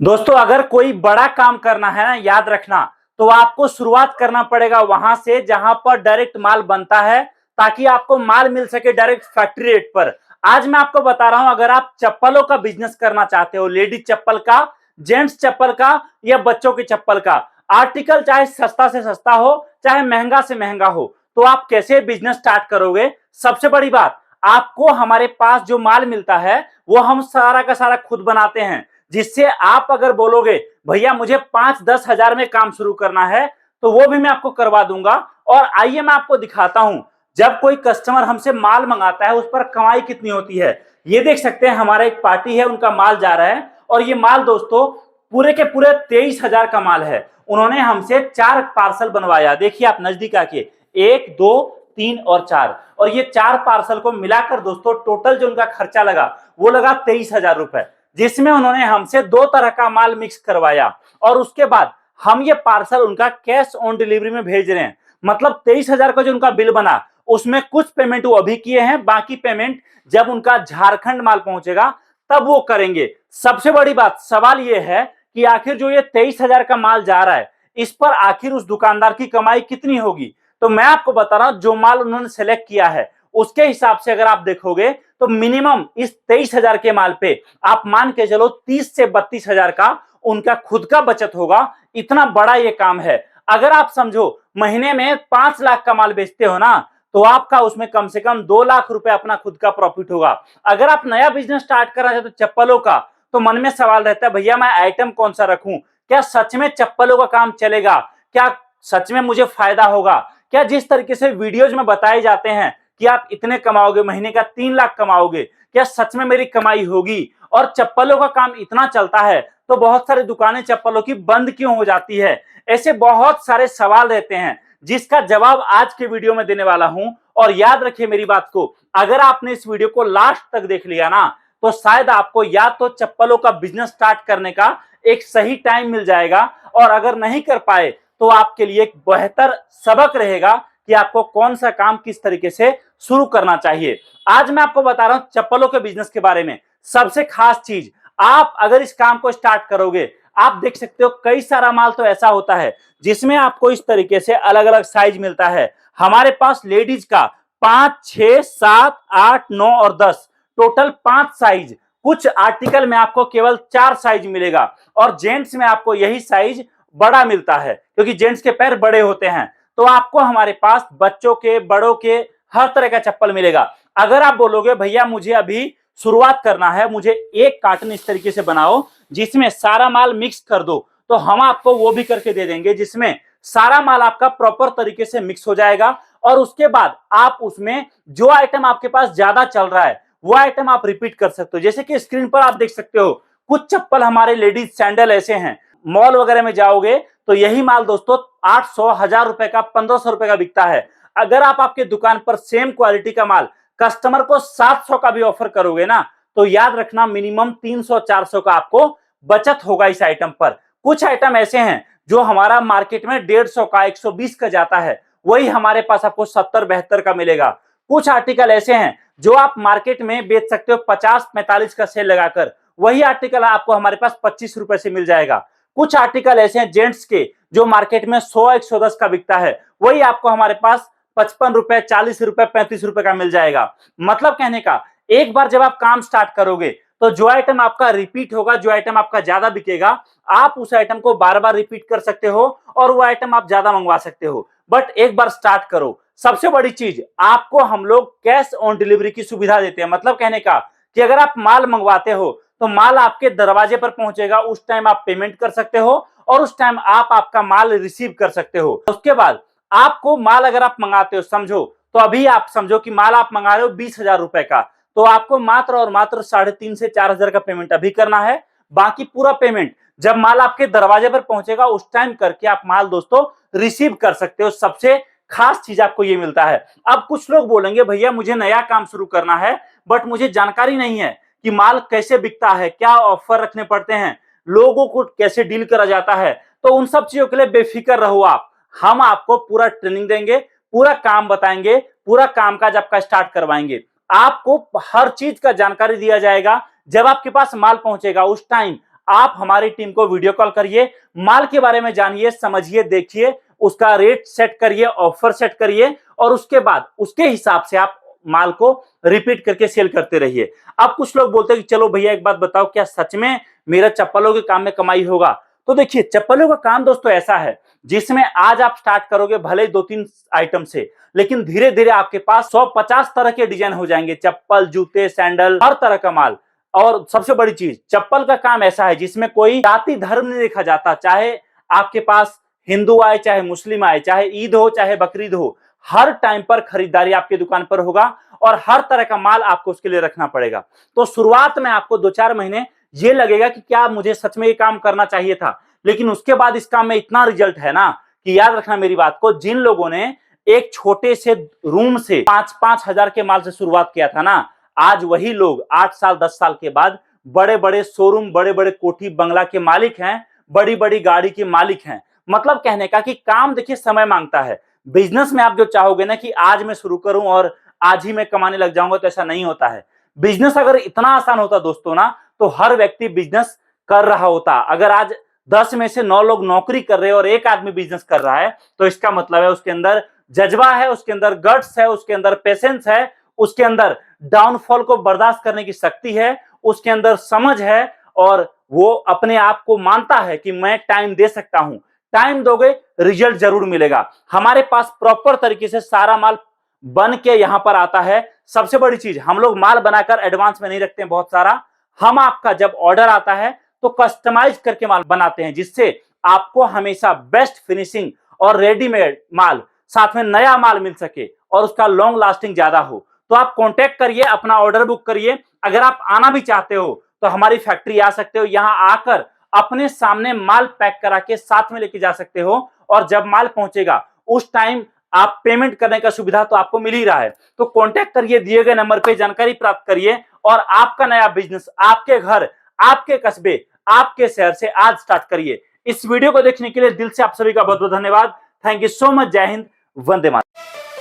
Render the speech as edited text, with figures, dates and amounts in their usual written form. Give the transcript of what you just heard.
दोस्तों अगर कोई बड़ा काम करना है ना, याद रखना, तो आपको शुरुआत करना पड़ेगा वहां से जहां पर डायरेक्ट माल बनता है, ताकि आपको माल मिल सके डायरेक्ट फैक्ट्री रेट पर। आज मैं आपको बता रहा हूं, अगर आप चप्पलों का बिजनेस करना चाहते हो, लेडीज चप्पल का, जेंट्स चप्पल का या बच्चों की चप्पल का, आर्टिकल चाहे सस्ता से सस्ता हो चाहे महंगा से महंगा हो, तो आप कैसे बिजनेस स्टार्ट करोगे। सबसे बड़ी बात, आपको हमारे पास जो माल मिलता है वो हम सारा का सारा खुद बनाते हैं, जिससे आप अगर बोलोगे भैया मुझे 5-10 हजार में काम शुरू करना है, तो वो भी मैं आपको करवा दूंगा। और आइए मैं आपको दिखाता हूं, जब कोई कस्टमर हमसे माल मंगाता है उस पर कमाई कितनी होती है। ये देख सकते हैं, हमारा एक पार्टी है, उनका माल जा रहा है, और ये माल दोस्तों पूरे के पूरे 23 हजार का माल है। उन्होंने हमसे 4 पार्सल बनवाया। देखिए आप नजदीक आके, 1 2 3 और 4, और ये 4 पार्सल को मिलाकर दोस्तों टोटल जो उनका खर्चा लगा वो लगा 23 हजार रुपए, जिसमें उन्होंने हमसे 2 तरह का माल मिक्स करवाया। और उसके बाद हम ये पार्सल उनका कैश ऑन डिलीवरी में भेज रहे हैं। मतलब 23 हजार का जो उनका बिल बना, उसमें कुछ पेमेंट वो अभी किए हैं, बाकी पेमेंट जब उनका झारखंड माल पहुंचेगा तब वो करेंगे। सबसे बड़ी बात, सवाल ये है कि आखिर जो ये 23 हजार का माल जा रहा है, इस पर आखिर उस दुकानदार की कमाई कितनी होगी। तो मैं आपको बता रहा हूं, जो माल उन्होंने सेलेक्ट किया है उसके हिसाब से अगर आप देखोगे तो मिनिमम इस 23 हजार के माल पे आप मान के चलो 30 से 32 हजार का उनका खुद का बचत होगा। इतना बड़ा ये काम है। अगर आप समझो महीने में 5 लाख का माल बेचते हो ना, तो आपका उसमें कम से कम 2 लाख रुपए अपना खुद का प्रॉफिट होगा। अगर आप नया बिजनेस स्टार्ट करना चाहते हो चप्पलों का, तो मन में सवाल रहता है भैया मैं आइटम कौन सा रखूं, क्या सच में चप्पलों का काम चलेगा, क्या सच में मुझे फायदा होगा, क्या जिस तरीके से वीडियोज में बताए जाते हैं कि आप इतने कमाओगे, महीने का 3 लाख कमाओगे, क्या सच में मेरी कमाई होगी। और चप्पलों का काम इतना चलता है तो बहुत सारी दुकानें चप्पलों की बंद क्यों हो जाती है। ऐसे बहुत सारे सवाल रहते हैं जिसका जवाब आज के वीडियो में देने वाला हूं। और याद रखिए मेरी बात को, अगर आपने इस वीडियो को लास्ट तक देख लिया ना, तो शायद आपको या तो चप्पलों का बिजनेस स्टार्ट करने का एक सही टाइम मिल जाएगा, और अगर नहीं कर पाए तो आपके लिए एक बेहतर सबक रहेगा कि आपको कौन सा काम किस तरीके से शुरू करना चाहिए। आज मैं आपको बता रहा हूं चप्पलों के बिजनेस के बारे में। सबसे खास चीज, आप अगर इस काम को स्टार्ट करोगे, आप देख सकते हो कई सारा माल तो ऐसा होता है जिसमें आपको इस तरीके से अलग अलग साइज मिलता है। हमारे पास लेडीज का 5 6 7 8 9 और 10, टोटल 5 साइज। कुछ आर्टिकल में आपको केवल 4 साइज मिलेगा, और जेंट्स में आपको यही साइज बड़ा मिलता है, क्योंकि जेंट्स के पैर बड़े होते हैं। तो आपको हमारे पास बच्चों के, बड़ों के, हर तरह का चप्पल मिलेगा। अगर आप बोलोगे भैया मुझे अभी शुरुआत करना है, मुझे एक कार्टन इस तरीके से बनाओ जिसमें सारा माल मिक्स कर दो, तो हम आपको वो भी करके दे देंगे, जिसमें सारा माल आपका प्रॉपर तरीके से मिक्स हो जाएगा। और उसके बाद आप उसमें जो आइटम आपके पास ज्यादा चल रहा है वो आइटम आप रिपीट कर सकते हो। जैसे कि स्क्रीन पर आप देख सकते हो, कुछ चप्पल हमारे लेडीज सैंडल ऐसे हैं, मॉल वगैरह में जाओगे तो यही माल दोस्तों 800 1000 रुपए का, 1500 रुपए का बिकता है। अगर आप आपके दुकान पर सेम क्वालिटी का माल कस्टमर को 700 का भी ऑफर करोगे ना, तो याद रखना मिनिमम 300-400 का आपको बचत होगा इस आइटम पर। कुछ आइटम ऐसे हैं जो हमारा मार्केट में 150 का, 120 का जाता है, वही हमारे पास आपको 70-72 का मिलेगा। कुछ आर्टिकल ऐसे हैं जो आप मार्केट में बेच सकते हो 50-45 का सेल लगाकर, वही आर्टिकल आपको हमारे पास 25 रुपए से मिल जाएगा। कुछ आर्टिकल ऐसे हैं जेंट्स के जो मार्केट में 100-110 का बिकता है, वही आपको हमारे पास 55 रुपए, 40 रुपए, 35 रुपए का मिल जाएगा। मतलब कहने का, एक बार जब आप काम स्टार्ट करोगे तो जो आइटम आपका रिपीट होगा, जो आइटम आपका ज्यादा बिकेगा, आप उस आइटम को बार बार रिपीट कर सकते हो और वो आइटम आप ज्यादा मंगवा सकते हो। बट एक बार स्टार्ट करो। सबसे बड़ी चीज, आपको हम लोग कैश ऑन डिलीवरी की सुविधा देते हैं। मतलब कहने का कि अगर आप माल मंगवाते हो तो माल आपके दरवाजे पर पहुंचेगा, उस टाइम आप पेमेंट कर सकते हो और उस टाइम आप आपका माल रिसीव कर सकते हो। उसके बाद आपको माल अगर आप मंगाते हो, समझो तो अभी आप समझो कि माल आप मंगा रहे हो 20 हजार रुपए का, तो आपको मात्र और मात्र 3.5 से 4 हजार का पेमेंट अभी करना है। बाकी पूरा पेमेंट जब माल आपके दरवाजे पर पहुंचेगा उस टाइम करके आप माल दोस्तों रिसीव कर सकते हो। सबसे खास चीज आपको ये मिलता है। अब कुछ लोग बोलेंगे भैया मुझे नया काम शुरू करना है, बट मुझे जानकारी नहीं है कि माल कैसे बिकता है, क्या ऑफर रखने पड़ते हैं, लोगों को कैसे डील करा जाता है। तो उन सब चीजों के लिए बेफिक्र रहो आप, हम आपको पूरा ट्रेनिंग देंगे, पूरा काम बताएंगे, पूरा कामकाज आपका स्टार्ट करवाएंगे। आपको हर चीज का जानकारी दिया जाएगा। जब आपके पास माल पहुंचेगा उस टाइम आप हमारी टीम को वीडियो कॉल करिए, माल के बारे में जानिए, समझिए, देखिए, उसका रेट सेट करिए, ऑफर सेट करिए और उसके बाद उसके हिसाब से आप माल को रिपीट करके सेल करते रहिए। अब कुछ लोग बोलते हैं कि चलो भैया एक बात बताओ, क्या सच में मेरा चप्पलों के काम में कमाई होगा? तो देखिए, चप्पलों का काम दोस्तों ऐसा है जिसमें आज आप स्टार्ट करोगे भले ही 2-3 आइटम से, लेकिन धीरे धीरे आपके पास 150 तरह के डिजाइन हो जाएंगे, चप्पल, जूते, सैंडल, हर तरह का माल। और सबसे बड़ी चीज, चप्पल का काम ऐसा है जिसमें कोई जाति धर्म नहीं देखा जाता, चाहे आपके पास हिंदू आए, चाहे मुस्लिम आए, चाहे ईद हो, चाहे बकरीद हो, हर टाइम पर खरीदारी आपकी दुकान पर होगा और हर तरह का माल आपको उसके लिए रखना पड़ेगा। तो शुरुआत में आपको 2-4 महीने ये लगेगा कि क्या मुझे सच में ये काम करना चाहिए था, लेकिन उसके बाद इस काम में इतना रिजल्ट है ना कि याद रखना मेरी बात को, जिन लोगों ने एक छोटे से रूम से 5-5 हजार के माल से शुरुआत किया था ना, आज वही लोग 8 साल 10 साल के बाद बड़े बड़े शोरूम, बड़े बड़े कोठी बंगला के मालिक हैं, बड़ी बड़ी गाड़ी के मालिक हैं। मतलब कहने का कि काम देखिए समय मांगता है। बिजनेस में आप जो चाहोगे ना कि आज मैं शुरू करूं और आज ही मैं कमाने लग जाऊंगा, तो ऐसा नहीं होता है। बिजनेस अगर इतना आसान होता दोस्तों ना, तो हर व्यक्ति बिजनेस कर रहा होता। अगर आज 10 में से 9 लोग नौकरी कर रहे हैं और एक आदमी बिजनेस कर रहा है, तो इसका मतलब है उसके अंदर जज्बा है, उसके अंदर गट्स है, उसके अंदर पेशेंस है, उसके अंदर डाउनफॉल को बर्दाश्त करने की शक्ति है, उसके अंदर समझ है और वो अपने आप को मानता है कि मैं टाइम दे सकता हूं। टाइम दोगे रिजल्ट जरूर मिलेगा। हमारे पास प्रॉपर तरीके से सारा माल बन के यहां पर आता है। सबसे बड़ी चीज, हम लोग माल बनाकर एडवांस में नहीं रखते हैं बहुत सारा, हम आपका जब ऑर्डर आता है तो कस्टमाइज करके माल बनाते हैं, जिससे आपको हमेशा बेस्ट फिनिशिंग और रेडीमेड माल, साथ में नया माल मिल सके और उसका लॉन्ग लास्टिंग ज्यादा हो। तो आप कांटेक्ट करिए, अपना ऑर्डर बुक करिए। अगर आप आना भी चाहते हो तो हमारी फैक्ट्री आ सकते हो, यहां आकर अपने सामने माल पैक करा के साथ में लेके जा सकते हो और जब माल पहुंचेगा उस टाइम आप पेमेंट करने का सुविधा तो आपको मिल ही रहा है। तो कांटेक्ट करिए, दिए गए नंबर पे जानकारी प्राप्त करिए और आपका नया बिजनेस आपके घर, आपके कस्बे, आपके शहर से आज स्टार्ट करिए। इस वीडियो को देखने के लिए दिल से आप सभी का बहुत बहुत धन्यवाद। Thank you so much. जय हिंद, वंदे मातरम।